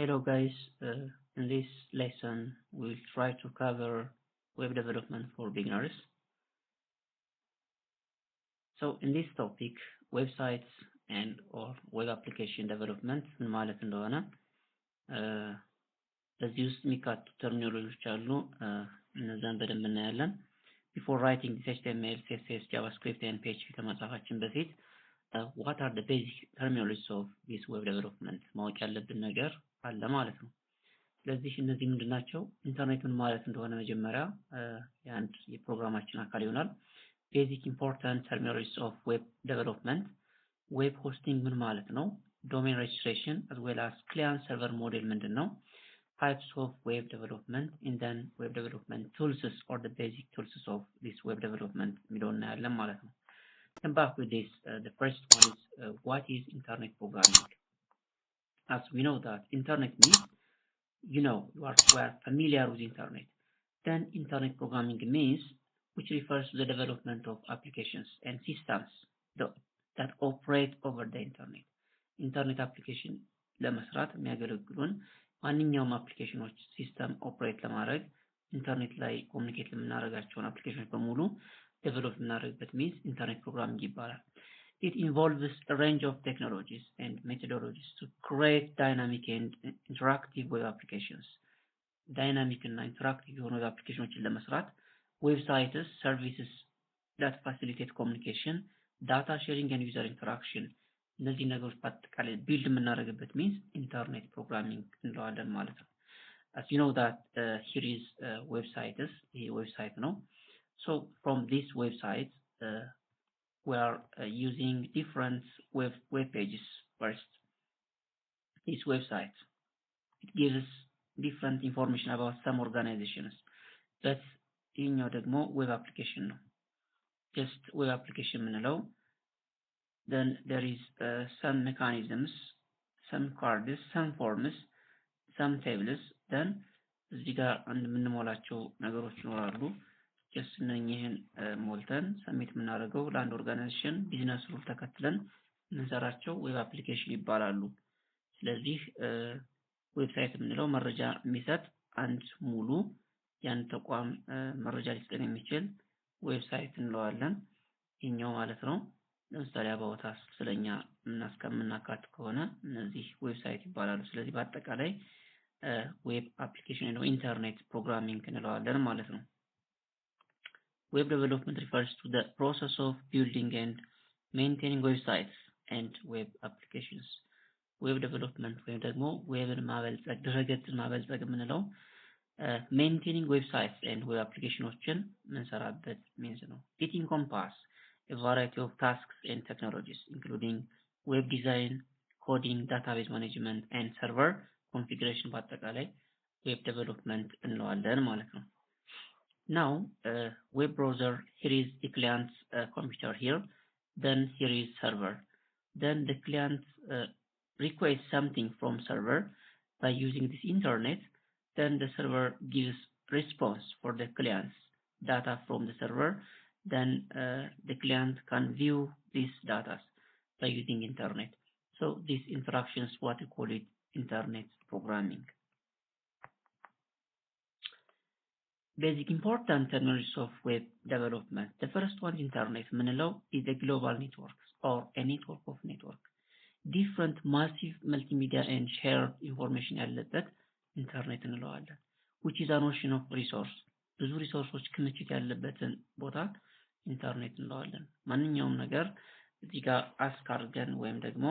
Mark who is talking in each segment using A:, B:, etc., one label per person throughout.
A: Hello guys, in this lesson we'll try to cover web development for beginners. So in this topic, websites and or web application development ምን ማለት እንደሆነ በዚህ ውስጥ የሚካተቱ ተርሚኖሎጂዎች አሉ። እነዛን በደንብ እናያለን። Before writing this HTML, CSS, JavaScript and PHP ከመጻፋችን በፊት what are the basic terminologies of this web development ማወቅ ያለብን ነገር አለ ማለት ነው። ስለዚህ እነዚህ ምንድናቸው? ኢንተርኔት ምን ማለት እንደሆነ መጀመሪያ የአንድ የፕሮግራማችን አካል ይሆናል። ቤዚክ ኢምፖርታንት ተርሚኖሎጂስ ኦፍ ዌብ ዴቨሎፕመንት፣ ዌብ ሆስቲንግ ምን ማለት ነው፣ ዶሜን ሬጅስትሬሽን as well as client server model ምንድን ነው፣ types of web development and then web development tools or the basic tools of this web development የሚለውን እናያለን ማለት ነው። Come back with this, the first one is what is internet programming? As we know that internet means you are familiar with internet. Then internet programming means which refers to the development of applications and systems that operate over the internet. Internet application ለመስራት የሚያገለግሉን ማንኛውም አፕሊኬሽኖች ሲስተም ኦፕሬት ለማድረግ ኢንተርኔት ላይ ኮሙኒኬት ለምናደርጋቸውን አፕሊኬሽኖች በሙሉ ዴቨሎፕ የምናደርግበት ሚንስ ኢንተርኔት ፕሮግራሚንግ ይባላል። It involves a range of technologies and methodologies to create dynamic and interactive web applications. Dynamic and interactive web applications ለመስራት websites, services that facilitate communication, data sharing and user interaction. እነዚህ ነገሮች በአጠቃላይ ቢልድ የምናደርግበት ሚንስ ኢንተርኔት ፕሮግራሚንግ እንለዋለን ማለት ነው። As you know that here is websites, ይሄ ዌብሳይት ነው. So from this website we are using different web pages first. This website, it gives different information about some organizations, but ይህኛው ደግሞ web application ነው። just web application ምንለው then there is some mechanisms, some cards, some forms, some tables, then እዚህ ጋር የምንሞላቸው ነገሮች ይኖራሉ። just እነኚህን ሞልተን ሰሚት የምናደርገው ለአንድ ኦርጋናይዜሽን ቢዝነስ ሩል ተከትለን የምንሰራቸው ዌብ አፕሊኬሽን ይባላሉ። ስለዚህ ዌብሳይት የምንለው መረጃ የሚሰጥ አንድ ሙሉ ያን ተቋም መረጃ ሊሰጠን የሚችል ዌብሳይት እንለዋለን። ይሄኛው ማለት ነው። ለምሳሌ about us ስለኛ የምናካት ከሆነ እነዚህ ዌብሳይት ይባላሉ። ስለዚህ በአጠቃላይ ዌብ አፕሊኬሽን ነው ኢንተርኔት ፕሮግራሚንግ እንለዋለን ማለት ነው። Web development refers to the process of building and maintaining websites and web applications. Web development ወይም ደግሞ ዌብን ማበልጸግ ድረገጽን ማበልጸግ የምንለው maintaining websites and web applicationዎችን የምንሰራበት ሚንስ ነው። It encompasses a variety of tasks and technologies including web design, coding, database management and server configuration በአጠቃላይ web development እንለዋለን ማለት ነው። Now web browser, here is the client's computer here, then here is server, then the client requests something from server by using this internet, then the server gives response for the client's data from the server, then the client can view these data by using internet. So this interaction is what we call it internet programming. Basic important terminologies of web development. The first one, internet ምንለው is a global network or a network of network. Different massive multimedia and shared information ያለበት ኢንተርኔት እንለዋለን። which is a notion of resource. ብዙ ሪሶርሶች ክምችት ያለበትን ቦታ ኢንተርኔት እንለዋለን። ማንኛውም ነገር እዚህ ጋር አስክ አድርገን ወይም ደግሞ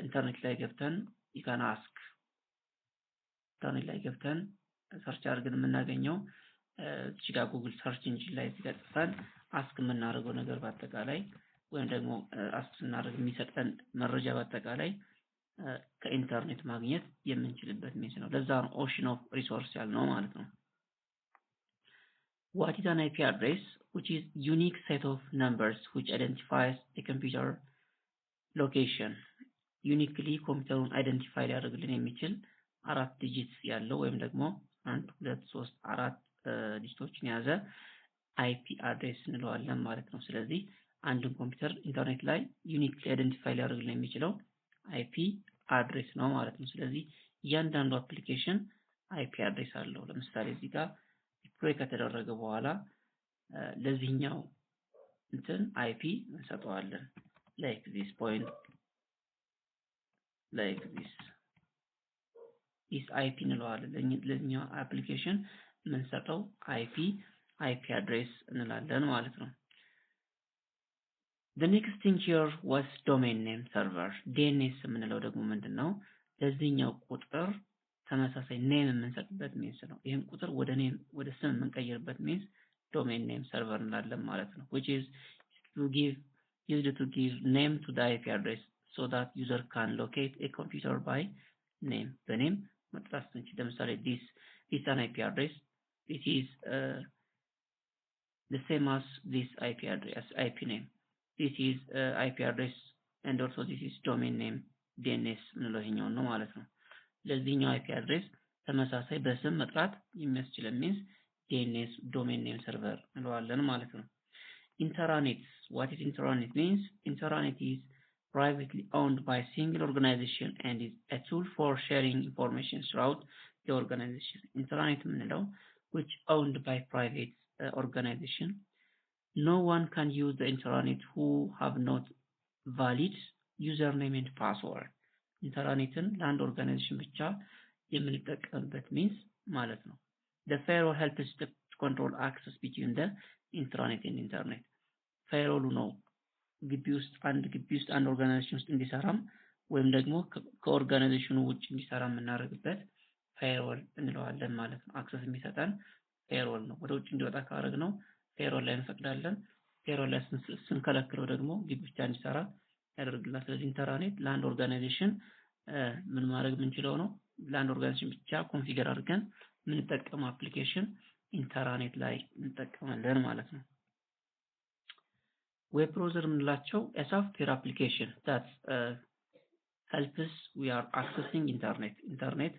A: ኢንተርኔት ላይ ገብተን ይካን አስክ ኢንተርኔት ላይ ገብተን ሰርች አድርገን የምናገኘው እዚህ ጋር ጉግል ሰርች ኢንጂን ላይ ሲገጥፈን አስክ የምናደርገው ነገር በአጠቃላይ ወይም ደግሞ አስክ ስናደርግ የሚሰጠን መረጃ በአጠቃላይ ከኢንተርኔት ማግኘት የምንችልበት ሚንስ ነው። ለዛ ነው ኦሽን ኦፍ ሪሶርስ ያልነው ማለት ነው። What is an IP address? Which is unique set of numbers which identifies a computer location. Uniquely ኮምፒውተሩን አይደንቲፋይ ሊያደርግልን የሚችል 4 ዲጂትስ ያለው ወይም ደግሞ 1 2 3 4 ዲጂቶችን የያዘ IP አድሬስ እንለዋለን ማለት ነው። ስለዚህ አንድን ኮምፒውተር ኢንተርኔት ላይ ዩኒክሊ አይደንቲፋይ ሊያደርግልን የሚችለው IP አድሬስ ነው ማለት ነው። ስለዚህ እያንዳንዱ አፕሊኬሽን አይፒ አድሬስ አለው። ለምሳሌ እዚህ ጋር ዲፕሎይ ከተደረገ በኋላ ለዚህኛው እንትን አይፒ እንሰጠዋለን like this point like this IP እንለዋለን። ለዚህኛው አፕሊኬሽን የምንሰጠው አይፒ አድሬስ እንላለን ማለት ነው። The next thing here was domain name server DNS የምንለው ደግሞ ምንድነው? ለዚህኛው ቁጥር ተመሳሳይ ኔም የምንሰጥበት ሚንስ ነው። ይሄን ቁጥር ወደ ስም የምንቀይርበት ሚንስ domain name server እንላለን ማለት ነው። which is used to give name to the IP address so that user can locate a computer by name. በኔም መጥራት እንችላለን። ለምሳሌ this is an IP address. This is the same as this IP address, IP name. This is IP address and also this is domain name DNS ምንለው ይሄኛው ነው ማለት ነው። ለዚህኛው IP address ተመሳሳይ በስም መጥራት የሚያስችለን means DNS domain name server እንለዋለን ማለት ነው። Intranet. What is intranet means? Intranet is privately owned by a single organization and is a tool for sharing information throughout the organization. Intranet ምንለው which owned by private organization. No one can use the intranet who have not valid username and password. ኢንተርኔትን ለአንድ ኦርጋናይዜሽን ብቻ የምንጠቀምበት ሚንስ ማለት ነው። The firewall helps to control access between the intranet and internet. ፋይርዋሉ ነው ግቢ ውስጥ አንድ ኦርጋናይዜሽን ውስጥ እንዲሰራም ወይም ደግሞ ከኦርጋናይዜሽኑ ውጭ እንዲሰራ የምናደርግበት ፋይርዋል እንለዋለን ማለት ነው። አክሰስ የሚሰጠን ፋይርዋል ነው። ወደ ውጭ እንዲወጣ ካደረግነው ፋይርዋል ላይ እንፈቅዳለን። ፋይርዋል ላይ ስንከለክለው ደግሞ ግቢ ብቻ እንዲሰራ ያደርግልናል። ስለዚህ ኢንተርኔት ለአንድ ኦርጋናይዜሽን ምን ማድረግ የምንችለው ነው? ለአንድ ኦርጋናይዜሽን ብቻ ኮንፊገር አድርገን የምንጠቀመው አፕሊኬሽን ኢንተርኔት ላይ እንጠቀማለን ማለት ነው። ዌብ ብራውዘር የምንላቸው a software application that helps we are accessing ኢንተርኔት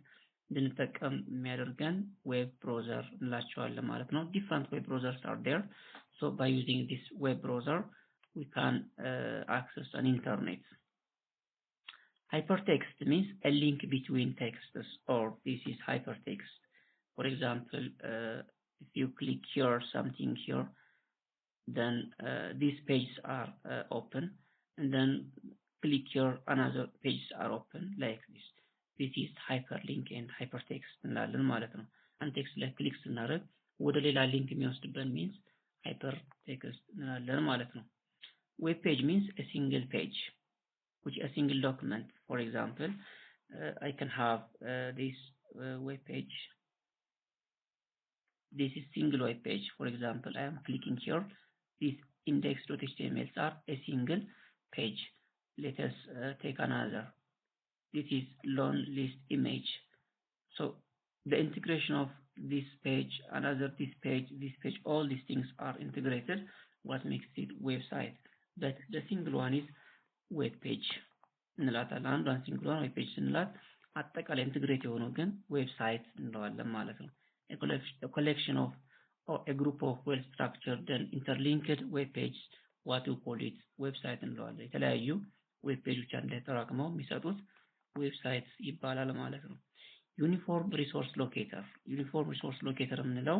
A: እንድንጠቀም የሚያደርገን ዌብ ብራውዘር እንላቸዋለን ማለት ነው። different web browsers are there, so by using this web browser we can access an internet. Hypertext means a link between texts, or this is hypertext. For example, if you click here something here, then these pages are open, and then click here another pages are open like this. This is hyperlink and hypertext እንላለን ማለት ነው። አንድ ቴክስት ላይ ክሊክ ስናደርግ ወደ ሌላ ሊንክ የሚወስድበት means hypertext እንላለን ማለት ነው። Web page means a single page, which a single document. For example, I can have this web page. This is single web page. For example, I am clicking here. These index.html are a single page. Let us take another. This is long list image. So the integration of this page, this page, all these things are integrated. What makes it website? But the single one is web page. እንላታለን። አንዷን ሲንግል ዌብ ፔጅ ስንላት አጠቃላይ ኢንተግሬት የሆነው ግን ዌብሳይት እንለዋለን ማለት ነው። a collection of or a group of well structured and interlinked web pages, what you call it website እንለዋለን። የተለያዩ ዌብ ፔጆች አንድ ላይ ተራቅመው የሚሰጡት ዌብሳይት ይባላል ማለት ነው። ዩኒፎርም ሪሶርስ ሎኬተር የምንለው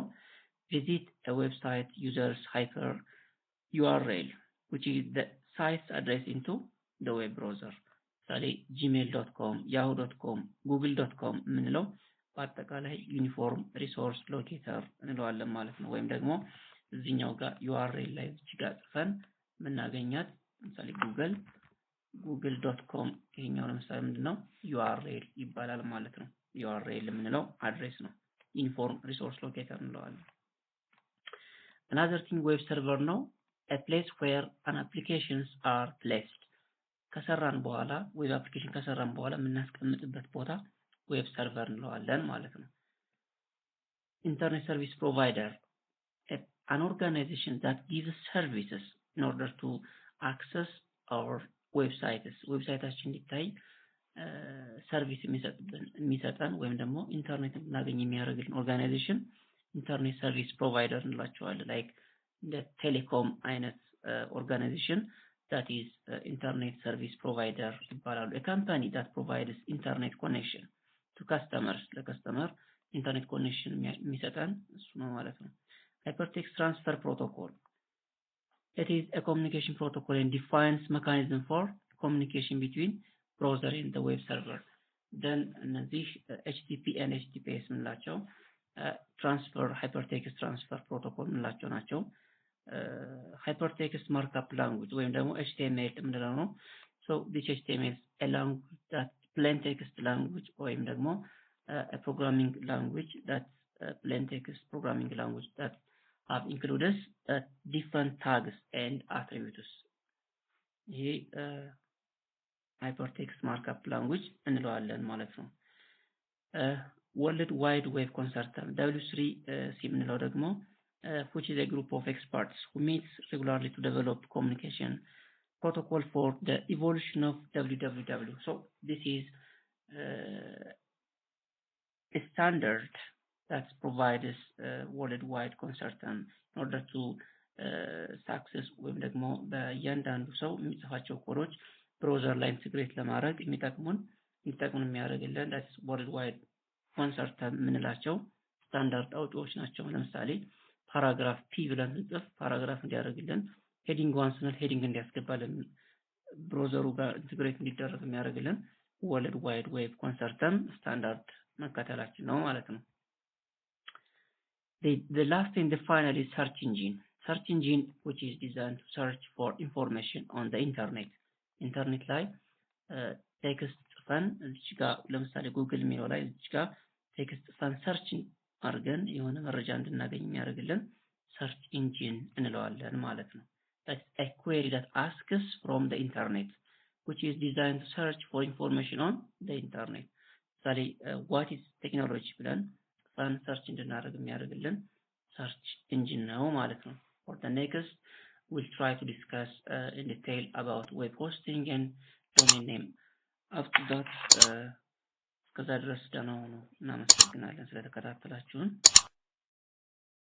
A: visit a website user's hyper URL, which is the site's address into the web browser. ምሳሌ gmail.com, yahoo.com, google.com የምንለው በአጠቃላይ ዩኒፎርም ሪሶርስ ሎኬተር እንለዋለን ማለት ነው። ወይም ደግሞ እዚህኛው ጋር URL ላይ እዚህ ጋር ጽፈን የምናገኛት ምሳሌ google.com ይሄኛው ለምሳሌ ምንድነው URL ይባላል ማለት ነው። URL የምንለው አድሬስ ነው። ዩኒፎርም ሪሶርስ ሎኬተር እንለዋለን። Another thing web server ነው a place where an applications are placed. ከሰራን በኋላ ዌብ አፕሊኬሽን ከሰራን በኋላ የምናስቀምጥበት ቦታ ዌብ ሰርቨር እንለዋለን ማለት ነው። ኢንተርኔት ሰርቪስ ፕሮቫይደር an organization that gives services in order to access our websites. ዌብሳይታችን እንዲታይ ሰርቪስ የሚሰጠን ወይም ደግሞ ኢንተርኔት እናገኝ የሚያደርግልን ኦርጋናይዜሽን ኢንተርኔት ሰርቪስ ፕሮቫይደር እንላቸዋለን። ላይክ እንደ ቴሌኮም አይነት ኦርጋናይዜሽን that is internet service provider ይባላሉ። a company that provides internet connection to customers ለከስተመር ኢንተርኔት ኮኔክሽን የሚሰጠን እሱ ነው ማለት ነው። Hypertext Transfer Protocol. It is a communication protocol and defines mechanism for communication between browser and the web server. Then እነዚህ HTTP and HTTPS ምንላቸው hypertext transfer protocol ምንላቸው ናቸው። Hypertext markup language ወይም ደግሞ HTML ምንለው ነው። So this HTML is a language that plain text language ወይም ደግሞ a programming language that plain text programming language that have included different tags and attributes. ይሄ hypertext markup language እንለዋለን ማለት ነው። World Wide Web Consortium W3C የምንለው ደግሞ which is a group of experts who meets regularly to develop communication protocol for the evolution of WWW. So this is a standard that provides worldwide consortium in order to success ወይም ደግሞ በእያንዳንዱ ሰው የሚጽፋቸው ኮዶች ብራውዘር ላይ ኢንተግሬት ለማድረግ የሚጠቅሙን የሚያደርግልን that is worldwide consortium የምንላቸው ስታንዳርድ አውጪዎች ናቸው። ለምሳሌ ፓራግራፍ ፒ ብለን እንጽፍ ፓራግራፍ እንዲያደርግልን ሄዲንግ ዋን ስንል ሄዲንግ እንዲያስገባልን ብራውዘሩ ጋር ኢንተግሬት እንዲደረግ የሚያደርግልን ወርልድ ዋይድ ዌብ ኮንሰርተም ስታንዳርድ መከተላችን ነው ማለት ነው። The last and the final is search engine which is designed to search for information on the internet ላይ ቴክስት ጽፈን እዚህ ጋር ለምሳሌ ጉግል የሚለው ላይ እዚህ ጋር ቴክስት ጽፈን ሰርች አድርገን የሆነ መረጃ እንድናገኝ የሚያደርግልን search engine እንለዋለን ማለት ነው። That's a query that asks from the internet which is designed to search for information on the internet. ለምሳሌ what is technology ብለን ጽፈን ሰርች እንድናደርግ የሚያደርግልን search engine ነው ማለት ነው። For the next we'll try to discuss in detail about web hosting and domain name. After that እስከዛ ድረስ ደህና ሁኑ። እናመሰግናለን ስለተከታተላችሁን።